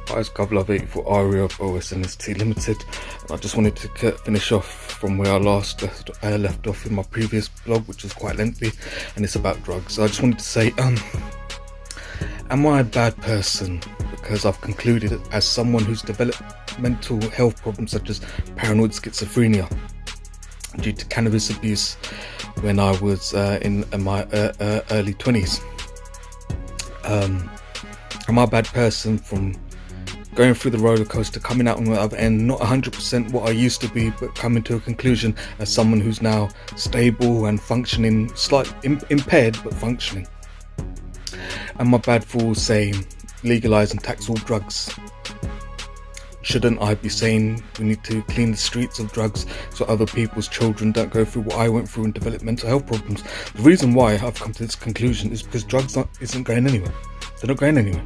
Hi, it's Love84 Aria of OSNST Limited. I just wanted to finish off from where I left off in my previous blog, which was quite lengthy, and it's about drugs. So I just wanted to say, am I a bad person because I've concluded as someone who's developed mental health problems such as paranoid schizophrenia due to cannabis abuse when I was in my early 20s? Am I a bad person from going through the roller coaster, coming out on the other end, not 100% what I used to be, but coming to a conclusion as someone who's now stable and functioning, slightly impaired but functioning? Am I bad for saying legalize and tax all drugs? Shouldn't I be saying we need to clean the streets of drugs so other people's children don't go through what I went through and develop mental health problems? The reason why I've come to this conclusion is because drugs isn't going anywhere. They're not going anywhere.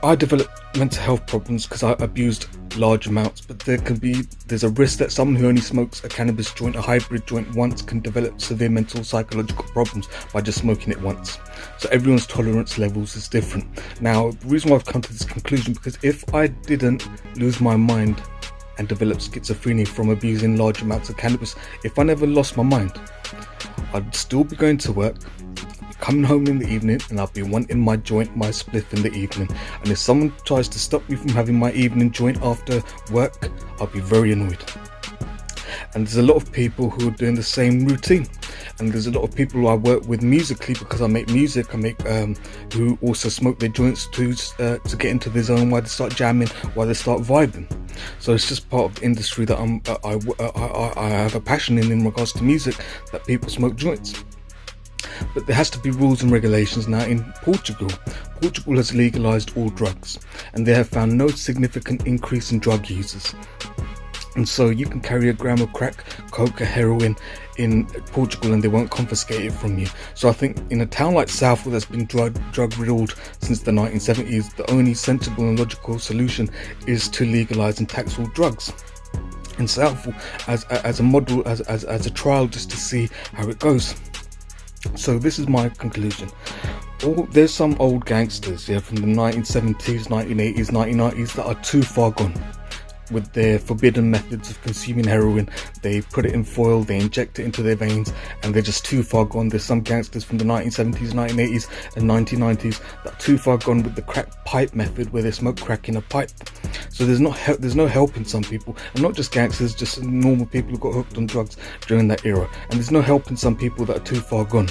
I developed mental health problems because I abused large amounts, but there's a risk that someone who only smokes a cannabis joint, a hybrid joint once, can develop severe mental psychological problems by just smoking it once. So everyone's tolerance levels is different. Now, the reason why I've come to this conclusion, because if I didn't lose my mind and develop schizophrenia from abusing large amounts of cannabis, if I never lost my mind, I'd still be going to work, coming home in the evening, and I'll be wanting my joint, my spliff in the evening. And if someone tries to stop me from having my evening joint after work, I'll be very annoyed. And there's a lot of people who are doing the same routine. And there's a lot of people who I work with musically, because I make music, who also smoke their joints to get into the zone, while they start jamming, while they start vibing. So it's just part of the industry that I have a passion in regards to music, that people smoke joints. But there has to be rules and regulations. Now in Portugal has legalized all drugs, and they have found no significant increase in drug users. And so you can carry a gram of crack, coke, or heroin in Portugal and they won't confiscate it from you. So I think in a town like Southall that's been drug riddled since the 1970s, the only sensible and logical solution is to legalize and tax all drugs in Southall as a model, as a trial, just to see how it goes. So this is my conclusion. There's some old gangsters from the 1970s, 1980s, 1990s that are too far gone with their forbidden methods of consuming heroin. They put it in foil, they inject it into their veins, and they're just too far gone. There's some gangsters from the 1970s, 1980s and 1990s that are too far gone with the crack pipe method, where they smoke crack in a pipe. So there's no helping some people, and not just gangsters, just normal people who got hooked on drugs during that era. And there's no helping some people that are too far gone.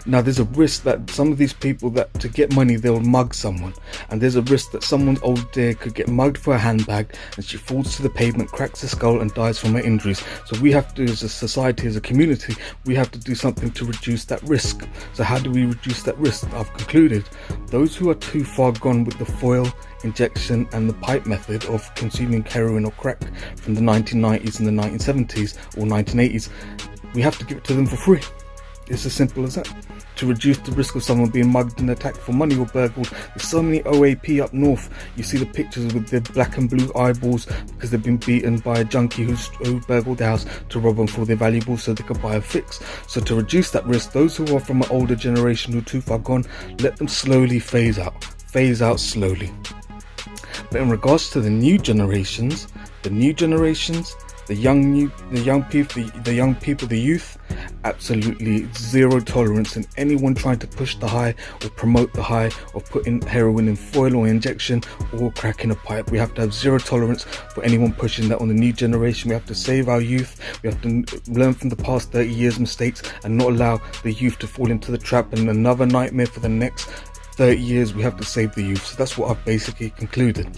Now there's a risk that some of these people, that to get money they'll mug someone, and there's a risk that someone's old dear could get mugged for a handbag and she falls to the pavement, cracks her skull and dies from her injuries. So we have to, as a society, as a community, we have to do something to reduce that risk. So how do we reduce that risk? I've concluded those who are too far gone with the foil, injection and the pipe method of consuming heroin or crack from the 1990s and the 1970s or 1980s, we have to give it to them for free. It's as simple as that. To reduce the risk of someone being mugged and attacked for money or burgled. There's so many OAP up north. You see the pictures with their black and blue eyeballs because they've been beaten by a junkie who burgled the house to rob them for their valuables so they could buy a fix. So to reduce that risk, those who are from an older generation who are too far gone, let them slowly phase out slowly. But in regards to the young people, the youth, absolutely zero tolerance in anyone trying to push the high or promote the high of putting heroin in foil or injection or crack in a pipe. We have to have zero tolerance for anyone pushing that on the new generation. We have to save our youth. We have to learn from the past 30 years mistakes and not allow the youth to fall into the trap and another nightmare for the next 30 years. We have to save the youth. So that's what I've basically concluded.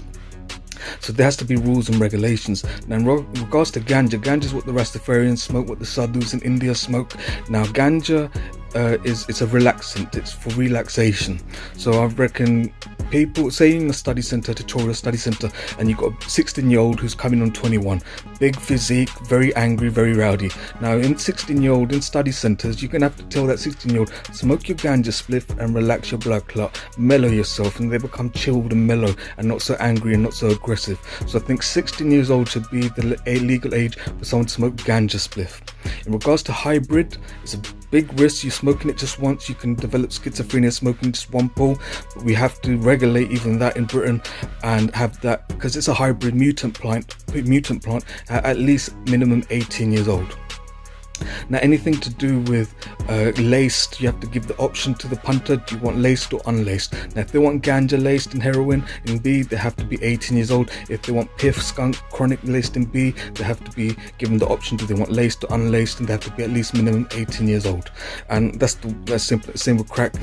So there has to be rules and regulations. Now in regards to ganja is what the Rastafarians smoke, what the Sadhus in India smoke. Now ganja it's a relaxant, it's for relaxation. So I reckon people, say in a study centre, tutorial study centre, and you've got a 16-year-old who's coming on 21, big physique, very angry, very rowdy. Now in 16-year-old in study centres, you're going to have to tell that 16-year-old, smoke your ganja spliff and relax your blood clot, mellow yourself, and they become chilled and mellow and not so angry and not so aggressive. So I think 16 years old should be the legal age for someone to smoke ganja spliff. In regards to hybrid, it's a big risk. You're smoking it just once, you can develop schizophrenia smoking just one pull. But we have to regulate even that in Britain and have that, because it's a hybrid mutant plant at least minimum 18 years old. Now, anything to do with laced, you have to give the option to the punter. Do you want laced or unlaced? Now, if they want ganja laced and heroin in B, they have to be 18 years old. If they want piff, skunk, chronic laced in B, they have to be given the option. Do they want laced or unlaced? And they have to be at least minimum 18 years old. And that's simple. Same with crack.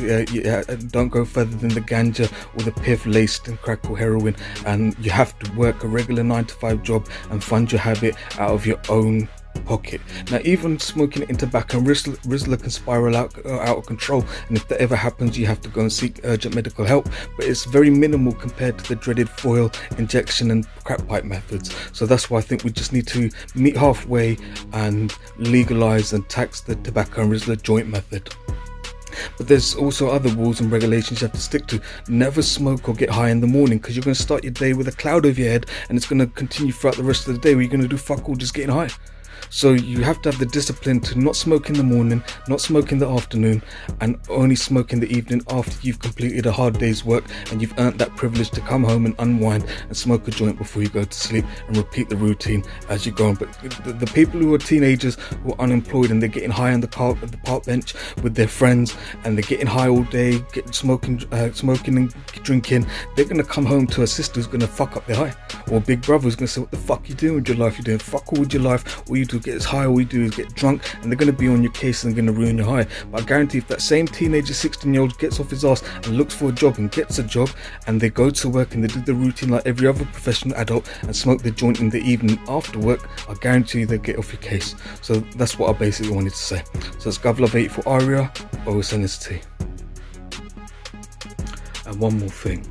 Don't go further than the ganja or the piff laced in crack or heroin. And you have to work a regular 9-to-5 job and fund your habit out of your own pocket. Now, even smoking it in tobacco and Rizla can spiral out of control, and if that ever happens, you have to go and seek urgent medical help. But it's very minimal compared to the dreaded foil, injection and crack pipe methods. So that's why I think we just need to meet halfway and legalize and tax the tobacco and Rizla joint method. But there's also other rules and regulations you have to stick to. Never smoke or get high in the morning, because you're going to start your day with a cloud over your head, and it's going to continue throughout the rest of the day where you're going to do fuck all just getting high. So you have to have the discipline to not smoke in the morning, not smoke in the afternoon, and only smoke in the evening after you've completed a hard day's work and you've earned that privilege to come home and unwind and smoke a joint before you go to sleep, and repeat the routine as you go on. But the people who are teenagers who are unemployed and they're getting high on the park bench with their friends, and they're getting high all day, smoking and drinking, they're going to come home to a sister who's going to fuck up their high, or a big brother who's going to say, what the fuck you doing with your life? You're doing fuck all with your life. All you do get as high, all you do is get drunk, and they're going to be on your case and going to ruin your high. But I guarantee if that same teenager, 16-year-old, gets off his ass and looks for a job and gets a job, and they go to work and they do the routine like every other professional adult and smoke the joint in the evening after work, I guarantee you they get off your case. So that's what I basically wanted to say. So it's Govlove 8 for Aria, OSNST. And one more thing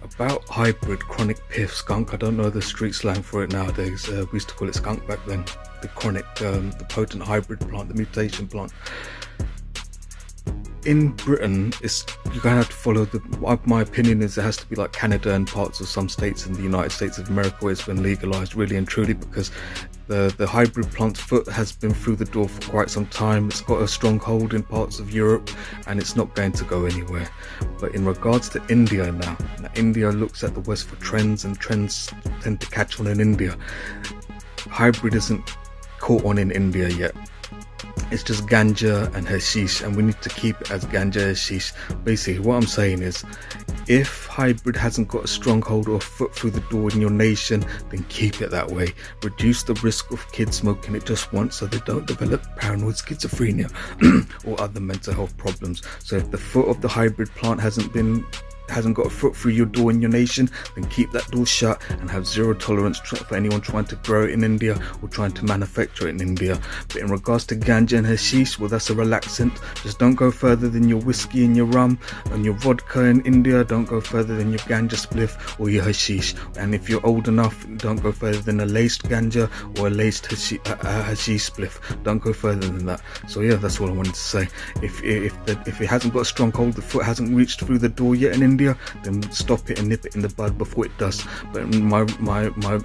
about hybrid chronic piff skunk. I don't know the street slang for it nowadays. We used to call it skunk back then. The chronic, the potent hybrid plant, the mutation plant. In Britain, you're going to have to follow my opinion is it has to be like Canada and parts of some states in the United States of America where it's been legalized really and truly, because the hybrid plant's foot has been through the door for quite some time. It's got a strong hold in parts of Europe and it's not going to go anywhere. But in regards to India now, India looks at the West for trends, and trends tend to catch on in India. Hybrid isn't caught on in India yet. It's just ganja and hashish, and we need to keep it as ganja hashish. Basically what I'm saying is, if hybrid hasn't got a strong hold or a foot through the door in your nation, then keep it that way. Reduce the risk of kids smoking it just once so they don't develop paranoid schizophrenia or other mental health problems. So if the foot of the hybrid plant hasn't got a foot through your door in your nation, then keep that door shut and have zero tolerance for anyone trying to grow it in India or trying to manufacture it in India. But in regards to ganja and hashish, well, that's a relaxant. Just don't go further than your whiskey and your rum and your vodka in India. Don't go further than your ganja spliff or your hashish. And if you're old enough, don't go further than a laced ganja or a laced hashish spliff. Don't go further than that. So yeah, that's all I wanted to say. If it hasn't got a strong hold, the foot hasn't reached through the door yet in India, then stop it and nip it in the bud before it does. But my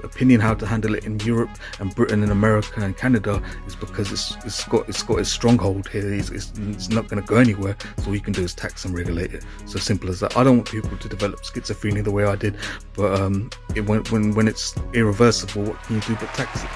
opinion how to handle it in Europe and Britain and America and Canada is because it's got its stronghold here. It's not going to go anywhere. So all you can do is tax and regulate it. So simple as that. I don't want people to develop schizophrenia the way I did, but when it's irreversible, what can you do but tax it?